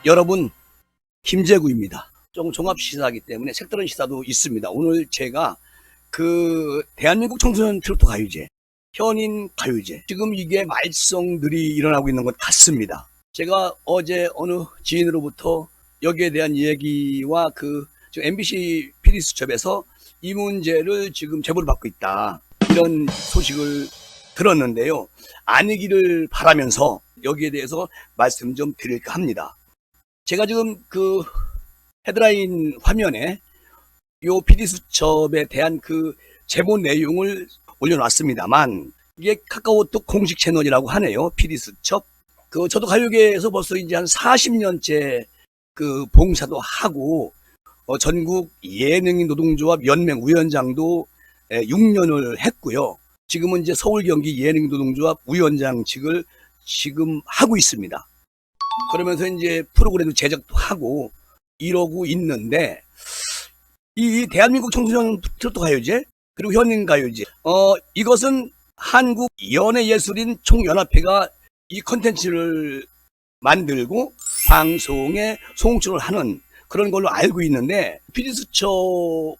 여러분, 김재구입니다. 좀 종합시사이기 때문에 색다른 시사도 있습니다. 오늘 제가 대한민국 청소년 트로트 가요제, 현인 가요제, 지금 이게 말썽들이 일어나고 있는 것 같습니다. 제가 어제 어느 지인으로부터 여기에 대한 얘기와 지금 MBC PD수첩에서 이 문제를 지금 제보를 받고 있다, 이런 소식을 들었는데요. 아니기를 바라면서 여기에 대해서 말씀 좀 드릴까 합니다. 제가 지금 헤드라인 화면에 요 PD수첩에 대한 제보 내용을 올려놨습니다만, 이게 카카오톡 공식 채널이라고 하네요. PD수첩. 저도 가요계에서 벌써 이제 한 40년째 봉사도 하고, 전국 예능인 노동조합 연맹 위원장도 6년을 했고요. 지금은 이제 서울 경기 예능인 노동조합 위원장직을 지금 하고 있습니다. 그러면서 이제 프로그램 제작도 하고 이러고 있는데, 이 대한민국 청소년 트로트 가요제 그리고 현인 가요제, 이것은 한국 연예예술인 총연합회가 이 컨텐츠를 만들고 방송에 송출을 하는 그런 걸로 알고 있는데, PD수첩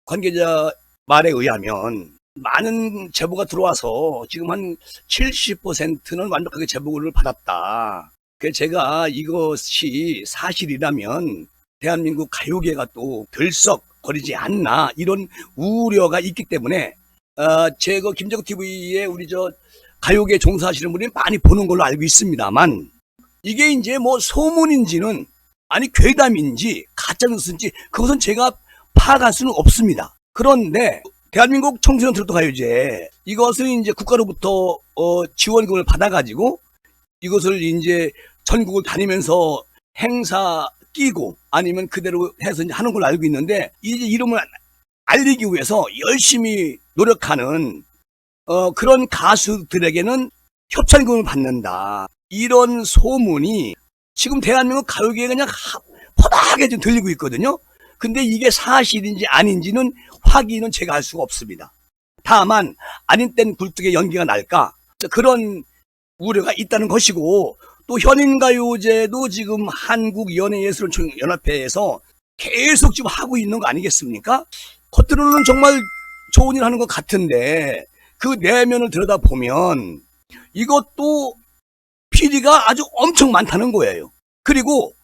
관계자 말에 의하면 많은 제보가 들어와서 지금 한 70%는 완벽하게 제보를 받았다. 그래서 제가 이것이 사실이라면 대한민국 가요계가 또 들썩거리지 않나, 이런 우려가 있기 때문에 제가 김재구 TV에 우리 가요계 종사하시는 분이 많이 보는 걸로 알고 있습니다만, 이게 이제 뭐 소문인지는 아니 괴담인지 가짜뉴스인지 그것은 제가 파악할 수는 없습니다. 그런데 대한민국 청소년 트로트 가요제, 이것을 이제 국가로부터 지원금을 받아가지고 이것을 이제 전국을 다니면서 행사 끼고 아니면 그대로 해서 이제 하는 걸로 알고 있는데, 이제 이름을 알리기 위해서 열심히 노력하는 그런 가수들에게는 협찬금을 받는다, 이런 소문이 지금 대한민국 가요계에 그냥 포닥하게 좀 들리고 있거든요. 근데 이게 사실인지 아닌지는 확인은 제가 할 수가 없습니다. 다만 아닌 땐 굴뚝에 연기가 날까, 그런 우려가 있다는 것이고, 또 현인가요제도 지금 한국연예예술인총연합회에서 계속 지금 하고 있는 거 아니겠습니까? 겉으로는 정말 좋은 일 하는 것 같은데 그 내면을 들여다보면 이것도 PD가 아주 엄청 많다는 거예요. 그리고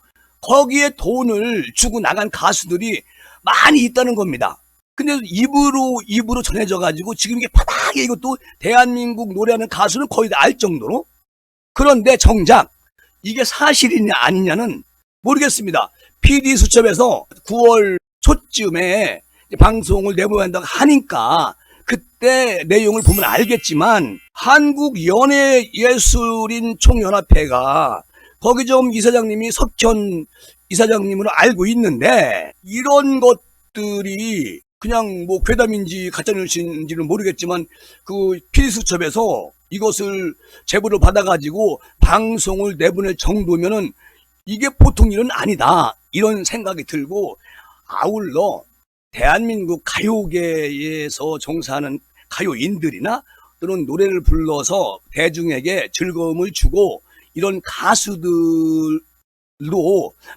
거기에 돈을 주고 나간 가수들이 많이 있다는 겁니다. 근데 입으로 전해져 가지고 지금 이게 바닥에, 이것도 대한민국 노래하는 가수는 거의 다 알 정도로. 그런데 정작 이게 사실이냐 아니냐는 모르겠습니다. PD수첩에서 9월 초쯤에 방송을 내보야 한다고 하니까 그때 내용을 보면 알겠지만, 한국연예예술인 총연합회가 거기 좀 이사장님이 석현 이사장님으로 알고 있는데, 이런 것들이 그냥 뭐 괴담인지 가짜뉴스인지는 모르겠지만 PD수첩에서 이것을 제보를 받아가지고 방송을 내보낼 정도면은 이게 보통 일은 아니다, 이런 생각이 들고, 아울러 대한민국 가요계에서 종사하는 가요인들이나 또는 노래를 불러서 대중에게 즐거움을 주고 이런 가수들도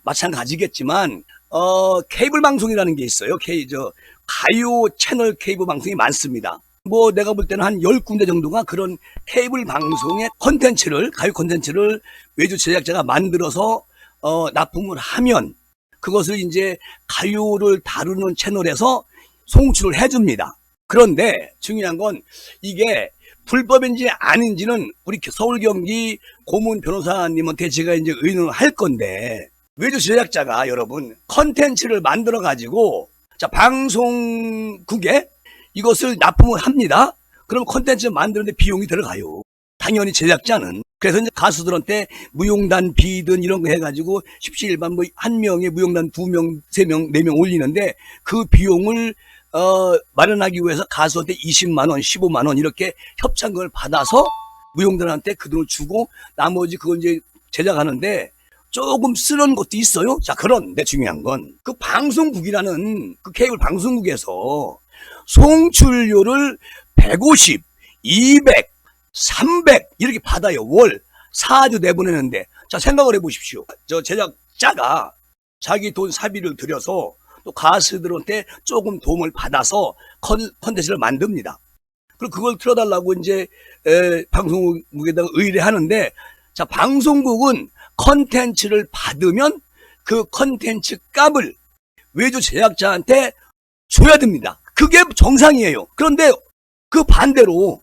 마찬가지겠지만, 케이블 방송이라는 게 있어요. 가요 채널 케이블 방송이 많습니다. 뭐 내가 볼 때는 한 10군데 정도가 그런 케이블 방송의 가요 콘텐츠를 외주 제작자가 만들어서 납품을 하면 그것을 이제 가요를 다루는 채널에서 송출을 해줍니다. 그런데 중요한 건 이게 불법인지 아닌지는 우리 서울 경기 고문 변호사님한테 제가 이제 의논을 할 건데, 외주 제작자가 여러분 컨텐츠를 만들어 가지고 방송국에 이것을 납품을 합니다. 그럼 컨텐츠 만드는데 비용이 들어가요. 당연히 제작자는. 그래서 이제 가수들한테 무용단 비든 이런 거 해가지고 십시일반 뭐 한 명에 무용단 2명, 3명, 4명 올리는데, 그 비용을 마련하기 위해서 가수한테 20만 원, 15만 원 이렇게 협찬금을 받아서 무용단한테 그 돈을 주고 나머지 그걸 이제 제작하는데 조금 쓰는 것도 있어요. 자, 그런데 중요한 건 방송국이라는 케이블 방송국에서 송출료를 150, 200, 300 이렇게 받아요. 월 4주 내보내는데, 자 생각을 해보십시오. 저 제작 각자가 자기 돈 사비를 들여서 또 가수들한테 조금 도움을 받아서 컨텐츠를 만듭니다. 그리고 그걸 틀어달라고 이제 방송국에다가 의뢰하는데, 자, 방송국은 컨텐츠를 받으면 그 컨텐츠 값을 외주 제작자한테 줘야 됩니다. 그게 정상이에요. 그런데 그 반대로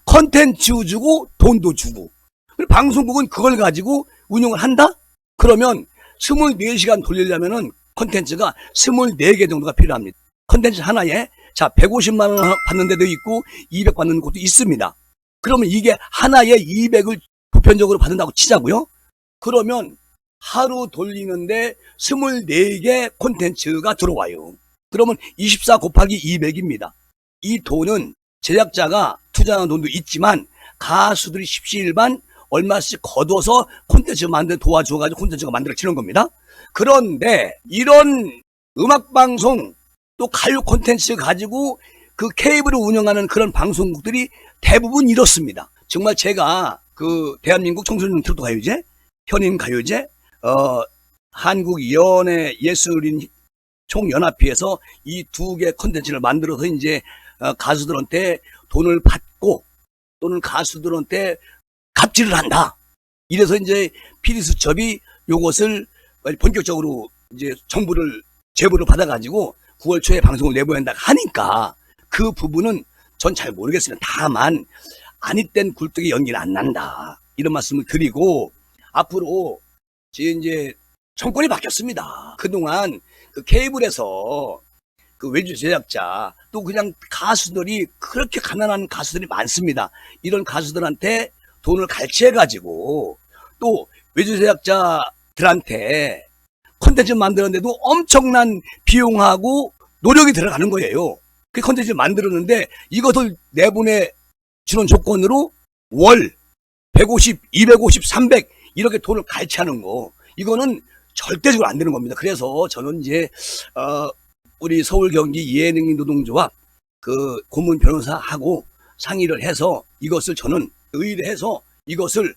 컨텐츠 주고 돈도 주고, 그리고 방송국은 그걸 가지고 운영을 한다? 그러면 24시간 돌리려면은 컨텐츠가 24개 정도가 필요합니다. 컨텐츠 하나에 자 150만 원 받는 데도 있고 200 받는 곳도 있습니다. 그러면 이게 하나에 200을 보편적으로 받는다고 치자고요. 그러면 하루 돌리는데 24개 콘텐츠가 들어와요. 그러면 24 곱하기 200입니다. 이 돈은 제작자가 투자하는 돈도 있지만 가수들이 십시일반 얼마씩 거둬서 콘텐츠 만들 도와줘가지고 콘텐츠가 만들어지는 겁니다. 그런데 이런 음악방송 또 가요 콘텐츠 가지고 그 케이블을 운영하는 그런 방송국들이 대부분 이렇습니다. 정말 제가 그 대한민국 청소년 트로트 가요제, 현인 가요제, 한국연예 예술인 총연합회에서 이 두 개 콘텐츠를 만들어서 이제 가수들한테 돈을 받고 또는 가수들한테 갑질을 한다. 이래서 이제 피디수첩이 요것을 본격적으로 이제 정부를 제보를 받아가지고 9월 초에 방송을 내보야 한다 하니까 그 부분은 전 잘 모르겠습니다. 다만 아니땐 굴뚝에 연기는 안 난다. 이런 말씀을 드리고 앞으로 이제 정권이 바뀌었습니다. 그동안 그 케이블에서 그 외주 제작자 또 그냥 가수들이 그렇게 가난한 가수들이 많습니다. 이런 가수들한테 돈을 갈취해가지고 또 외주 제작자들한테 콘텐츠 만드는데도 엄청난 비용하고 노력이 들어가는 거예요. 그 콘텐츠 만들었는데 이것을 내보내 주는 조건으로 월 150, 250, 300 이렇게 돈을 갈취하는 거, 이거는 절대적으로 안 되는 겁니다. 그래서 저는 이제 우리 서울 경기 예능인 노동조합 그 고문 변호사하고 상의를 해서 이것을 저는 의뢰해서 이것을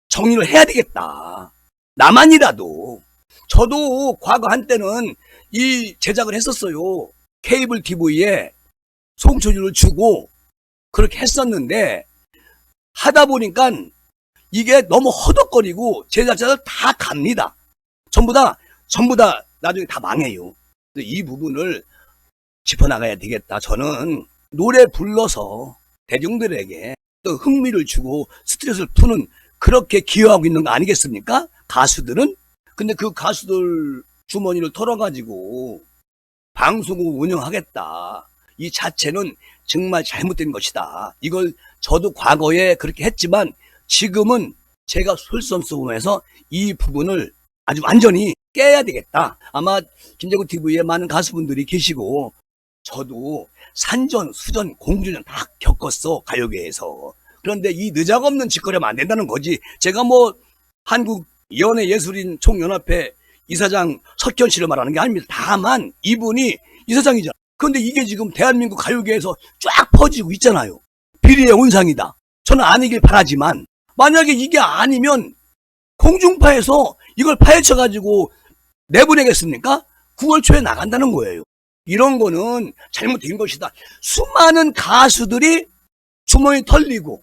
정리를 해야 되겠다. 나만이라도 저도 과거 한때는 이 제작을 했었어요. 케이블 TV에 송출료를 주고 그렇게 했었는데 하다 보니까 이게 너무 허덕거리고 제작자들 다 갑니다. 전부 다 나중에 다 망해요. 이 부분을 짚어나가야 되겠다. 저는 노래 불러서 대중들에게 또 흥미를 주고 스트레스를 푸는 그렇게 기여하고 있는 거 아니겠습니까? 가수들은. 근데 그 가수들 주머니를 털어가지고 방송국 운영하겠다. 이 자체는 정말 잘못된 것이다. 이걸 저도 과거에 그렇게 했지만 지금은 제가 솔선수범해서 이 부분을 아주 완전히 깨야 되겠다. 아마 김재구 TV에 많은 가수분들이 계시고 저도 산전, 수전, 공주전 다 겪었어, 가요계에서. 그런데 이 느작없는 짓거리하면 안 된다는 거지. 제가 뭐 한국 연예 예술인 총연합회 이사장 석현 씨를 말하는 게 아닙니다. 다만 이분이 이사장이잖아. 그런데 이게 지금 대한민국 가요계에서 쫙 퍼지고 있잖아요. 비리의 온상이다. 저는 아니길 바라지만 만약에 이게 아니면 공중파에서 이걸 파헤쳐가지고 내보내겠습니까? 9월 초에 나간다는 거예요. 이런 거는 잘못된 것이다. 수많은 가수들이 주머니 털리고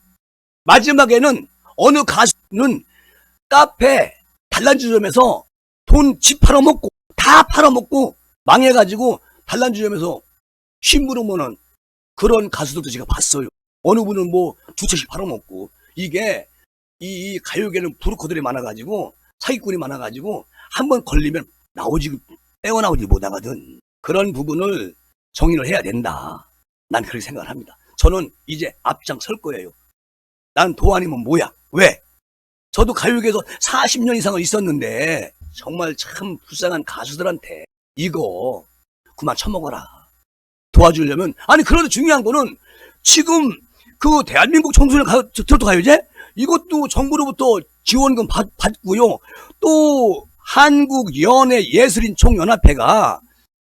마지막에는 어느 가수는 카페 단란주점에서 돈 집 팔아먹고 다 팔아먹고 망해가지고 단란주점에서 심부름하는 그런 가수들도 제가 봤어요. 어느 분은 뭐 두 채씩 팔아먹고. 이게 이 가요계는 브로커들이 많아가지고 사기꾼이 많아가지고 한번 걸리면 떼어나오지 못하거든. 그런 부분을 정리를 해야 된다. 난 그렇게 생각을 합니다. 저는 이제 앞장설 거예요. 난 도안이면 뭐야? 왜? 저도 가요계에서 40년 이상을 있었는데 정말 참 불쌍한 가수들한테 이거 그만 처먹어라. 도와주려면. 아니 그런데 중요한 거는 지금 그 대한민국 청소년 트로트 가요제 이것도 정부로부터 지원금 받고요. 또 한국 연예 예술인 총연합회가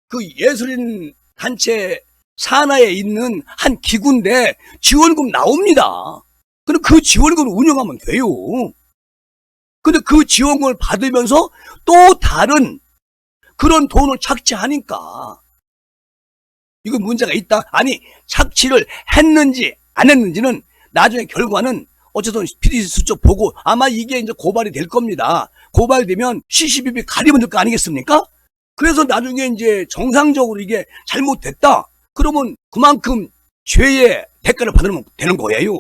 그 예술인 단체 산하에 있는 한 기구인데 지원금 나옵니다. 그럼 그 지원금을 운영하면 돼요. 근데 그 지원금을 받으면서 또 다른 그런 돈을 착취하니까 이거 문제가 있다. 아니, 착취를 했는지 안 했는지는 나중에 결과는 어쨌든 PD 쪽 보고 아마 이게 이제 고발이 될 겁니다. 고발되면 CCBB 가리면 될 거 아니겠습니까? 그래서 나중에 이제 정상적으로 이게 잘못됐다. 그러면 그만큼 죄의 대가를 받으면 되는 거예요.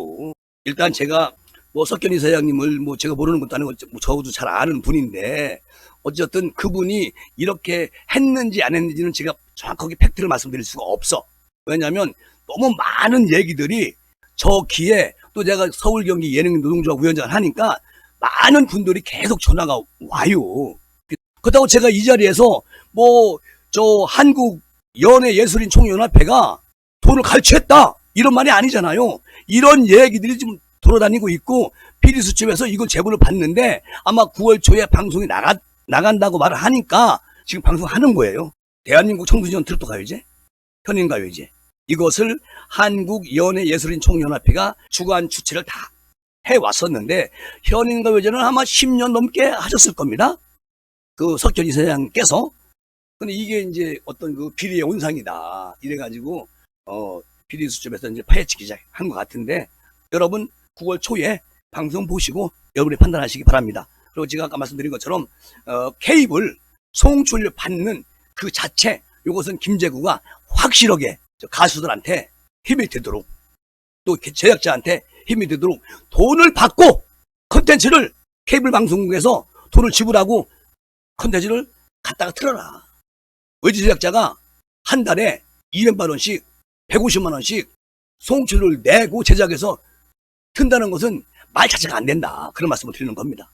일단 제가 뭐 석견 이사장님을 뭐 제가 모르는 것도 아니고 저도 잘 아는 분인데 어쨌든 그분이 이렇게 했는지 안 했는지는 제가 정확하게 팩트를 말씀드릴 수가 없어. 왜냐하면 너무 많은 얘기들이 저 귀에 또 제가 서울 경기 예능 노동조합 위원장을 하니까 많은 분들이 계속 전화가 와요. 그렇다고 제가 이 자리에서 뭐 저 한국 연예예술인 총연합회가 돈을 갈취했다 이런 말이 아니잖아요. 이런 얘기들이 지금 돌아다니고 있고 PD수첩에서 이걸 제보를 받는데 아마 9월 초에 방송이 나간다고 말을 하니까 지금 방송하는 거예요. 대한민국 청소년 트로트 가요제, 현인 가요제 이것을 한국 연예예술인 총연합회가 주관 주최를 다 해왔었는데 현인 가요제는 아마 10년 넘게 하셨을 겁니다. 그 석견 이사장께서. 근데 이게 이제 어떤 그 비리의 온상이다 이래가지고 PD수첩에서 이제 파헤치기 시작한 것 같은데 여러분 9월 초에 방송 보시고 여러분이 판단하시기 바랍니다. 그리고 제가 아까 말씀드린 것처럼 케이블 송출 받는 그 자체 이것은 김제구가 확실하게 가수들한테 힘이 되도록 또 제작자한테 힘이 되도록 돈을 받고 컨텐츠를 케이블 방송국에서 돈을 지불하고 컨텐츠를 갖다가 틀어라. 외주 제작자가 한 달에 200만 원씩 150만 원씩 송출을 내고 제작해서 튼다는 것은 말 자체가 안 된다. 그런 말씀을 드리는 겁니다.